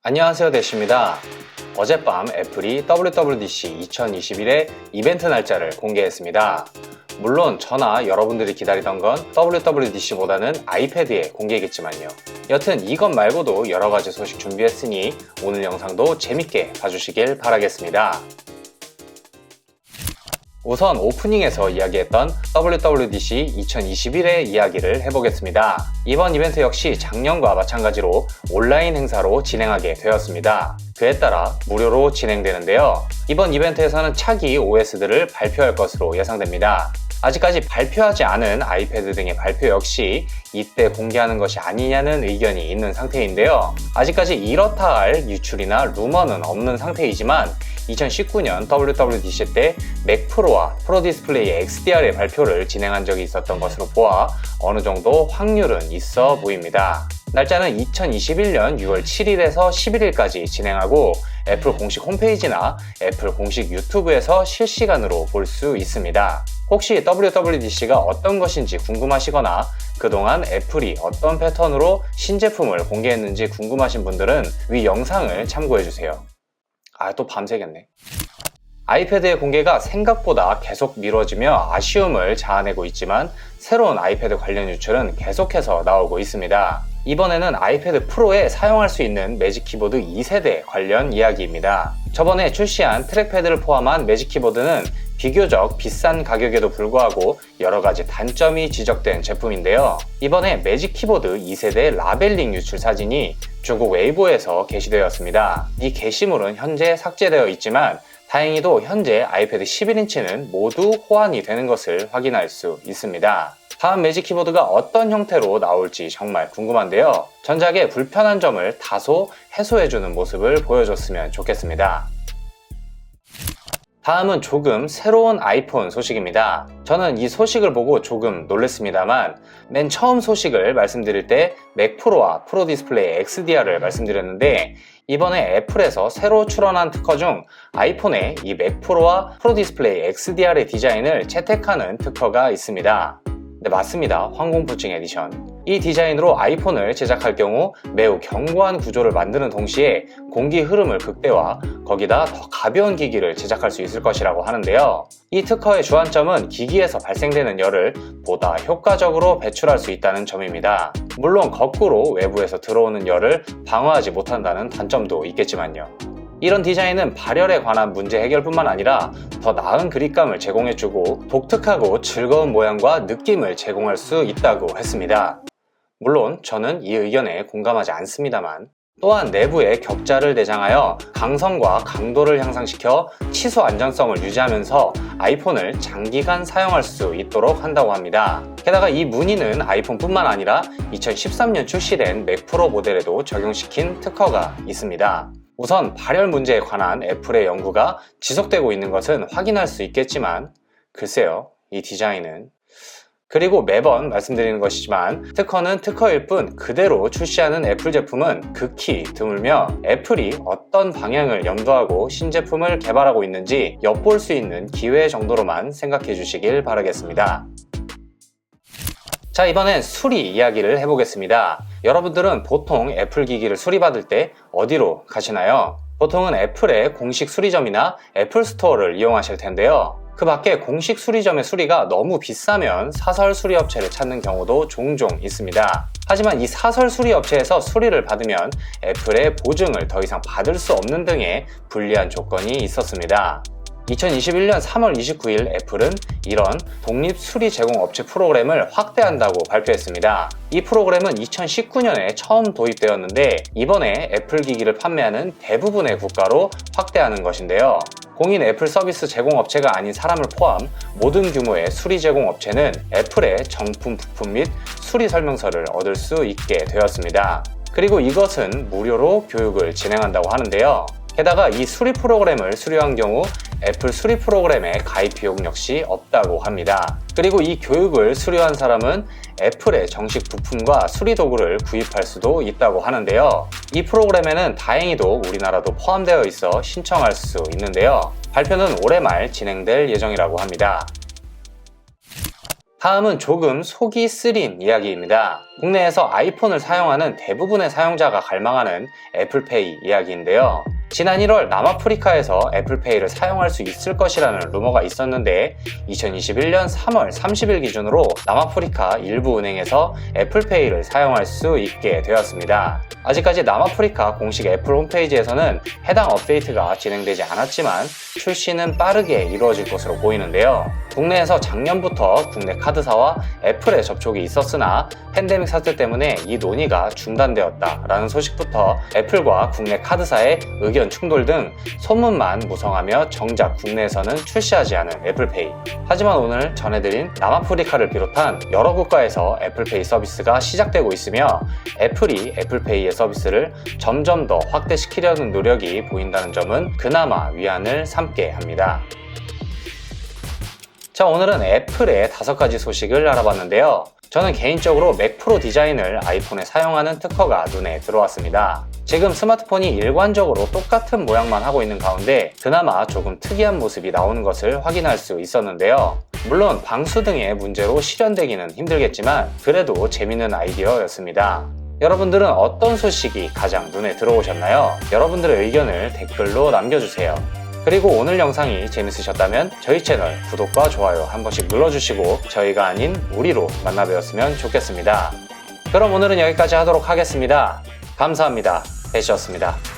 안녕하세요, 대시입니다. 어젯밤 애플이 WWDC 2021의 이벤트 날짜를 공개했습니다. 물론 저나 여러분들이 기다리던 건 WWDC보다는 아이패드의 공개겠지만요. 여튼 이것 말고도 여러가지 소식 준비했으니 오늘 영상도 재밌게 봐주시길 바라겠습니다. 우선 오프닝에서 이야기했던 WWDC 2021의 이야기를 해보겠습니다. 이번 이벤트 역시 작년과 마찬가지로 온라인 행사로 진행하게 되었습니다. 그에 따라 무료로 진행되는데요. 이번 이벤트에서는 차기 OS들을 발표할 것으로 예상됩니다. 아직까지 발표하지 않은 아이패드 등의 발표 역시 이때 공개하는 것이 아니냐는 의견이 있는 상태인데요. 아직까지 이렇다 할 유출이나 루머는 없는 상태이지만 2019년 WWDC 때 맥 프로와 프로 디스플레이 XDR의 발표를 진행한 적이 있었던 것으로 보아 어느 정도 확률은 있어 보입니다. 날짜는 2021년 6월 7일에서 11일까지 진행하고 애플 공식 홈페이지나 애플 공식 유튜브에서 실시간으로 볼 수 있습니다. 혹시 WWDC가 어떤 것인지 궁금하시거나 그동안 애플이 어떤 패턴으로 신제품을 공개했는지 궁금하신 분들은 위 영상을 참고해주세요. 또 밤새겠네. 아이패드의 공개가 생각보다 계속 미뤄지며 아쉬움을 자아내고 있지만 새로운 아이패드 관련 유출은 계속해서 나오고 있습니다. 이번에는 아이패드 프로에 사용할 수 있는 매직 키보드 2세대 관련 이야기입니다. 저번에 출시한 트랙패드를 포함한 매직 키보드는 비교적 비싼 가격에도 불구하고 여러가지 단점이 지적된 제품인데요. 이번에 매직 키보드 2세대 라벨링 유출 사진이 중국 웨이보에서 게시되었습니다. 이 게시물은 현재 삭제되어 있지만 다행히도 현재 아이패드 11인치는 모두 호환이 되는 것을 확인할 수 있습니다. 다음 매직 키보드가 어떤 형태로 나올지 정말 궁금한데요. 전작의 불편한 점을 다소 해소해주는 모습을 보여줬으면 좋겠습니다. 다음은 조금 새로운 아이폰 소식입니다. 저는 이 소식을 보고 조금 놀랐습니다만 맨 처음 소식을 말씀드릴 때 맥 프로와 프로 디스플레이 XDR을 말씀드렸는데 이번에 애플에서 새로 출원한 특허 중 아이폰에 이 맥 프로와 프로 디스플레이 XDR의 디자인을 채택하는 특허가 있습니다. 네, 맞습니다. 황공포증 에디션. 이 디자인으로 아이폰을 제작할 경우 매우 견고한 구조를 만드는 동시에 공기 흐름을 극대화, 거기다 더 가벼운 기기를 제작할 수 있을 것이라고 하는데요. 이 특허의 주안점은 기기에서 발생되는 열을 보다 효과적으로 배출할 수 있다는 점입니다. 물론 거꾸로 외부에서 들어오는 열을 방어하지 못한다는 단점도 있겠지만요. 이런 디자인은 발열에 관한 문제 해결뿐만 아니라 더 나은 그립감을 제공해주고 독특하고 즐거운 모양과 느낌을 제공할 수 있다고 했습니다. 물론 저는 이 의견에 공감하지 않습니다만 또한 내부에 격자를 내장하여 강성과 강도를 향상시켜 치수 안전성을 유지하면서 아이폰을 장기간 사용할 수 있도록 한다고 합니다. 게다가 이 문의는 아이폰뿐만 아니라 2013년 출시된 맥 프로 모델에도 적용시킨 특허가 있습니다. 우선 발열 문제에 관한 애플의 연구가 지속되고 있는 것은 확인할 수 있겠지만 글쎄요, 이 디자인은 그리고 매번 말씀드리는 것이지만 특허는 특허일 뿐 그대로 출시하는 애플 제품은 극히 드물며 애플이 어떤 방향을 염두하고 신제품을 개발하고 있는지 엿볼 수 있는 기회 정도로만 생각해 주시길 바라겠습니다. 자, 이번엔 수리 이야기를 해보겠습니다. 여러분들은 보통 애플 기기를 수리받을 때 어디로 가시나요? 보통은 애플의 공식 수리점이나 애플 스토어를 이용하실 텐데요. 그 밖에 공식 수리점의 수리가 너무 비싸면 사설 수리업체를 찾는 경우도 종종 있습니다. 하지만 이 사설 수리업체에서 수리를 받으면 애플의 보증을 더 이상 받을 수 없는 등의 불리한 조건이 있었습니다. 2021년 3월 29일 애플은 이런 독립 수리 제공 업체 프로그램을 확대한다고 발표했습니다. 이 프로그램은 2019년에 처음 도입되었는데 이번에 애플 기기를 판매하는 대부분의 국가로 확대하는 것인데요. 공인 애플 서비스 제공 업체가 아닌 사람을 포함 모든 규모의 수리 제공 업체는 애플의 정품 부품 및 수리 설명서를 얻을 수 있게 되었습니다. 그리고 이것은 무료로 교육을 진행한다고 하는데요. 게다가 이 수리 프로그램을 수료한 경우 애플 수리 프로그램의 가입 비용 역시 없다고 합니다. 그리고 이 교육을 수료한 사람은 애플의 정식 부품과 수리 도구를 구입할 수도 있다고 하는데요. 이 프로그램에는 다행히도 우리나라도 포함되어 있어 신청할 수 있는데요. 발표는 올해 말 진행될 예정이라고 합니다. 다음은 조금 속이 쓰린 이야기입니다. 국내에서 아이폰을 사용하는 대부분의 사용자가 갈망하는 애플페이 이야기인데요. 지난 1월 남아프리카에서 애플페이를 사용할 수 있을 것이라는 루머가 있었는데 2021년 3월 30일 기준으로 남아프리카 일부 은행에서 애플페이를 사용할 수 있게 되었습니다. 아직까지 남아프리카 공식 애플 홈페이지에서는 해당 업데이트가 진행되지 않았지만 출시는 빠르게 이루어질 것으로 보이는데요. 국내에서 작년부터 국내 카드사와 애플의 접촉이 있었으나 팬데믹 사태 때문에 이 논의가 중단되었다라는 소식부터 애플과 국내 카드사의 의견 충돌 등 소문만 무성하며 정작 국내에서는 출시하지 않은 애플페이. 하지만 오늘 전해드린 남아프리카를 비롯한 여러 국가에서 애플페이 서비스가 시작되고 있으며 애플이 애플페이의 서비스를 점점 더 확대시키려는 노력이 보인다는 점은 그나마 위안을 삼게 합니다. 자, 오늘은 애플의 5가지 소식을 알아봤는데요. 저는 개인적으로 맥 프로 디자인을 아이폰에 사용하는 특허가 눈에 들어왔습니다. 지금 스마트폰이 일관적으로 똑같은 모양만 하고 있는 가운데 그나마 조금 특이한 모습이 나오는 것을 확인할 수 있었는데요. 물론 방수 등의 문제로 실현되기는 힘들겠지만 그래도 재밌는 아이디어였습니다. 여러분들은 어떤 소식이 가장 눈에 들어오셨나요? 여러분들의 의견을 댓글로 남겨주세요. 그리고 오늘 영상이 재밌으셨다면 저희 채널 구독과 좋아요 한 번씩 눌러주시고 저희가 아닌 우리로 만나뵈었으면 좋겠습니다. 그럼 오늘은 여기까지 하도록 하겠습니다. 감사합니다. 배시였습니다.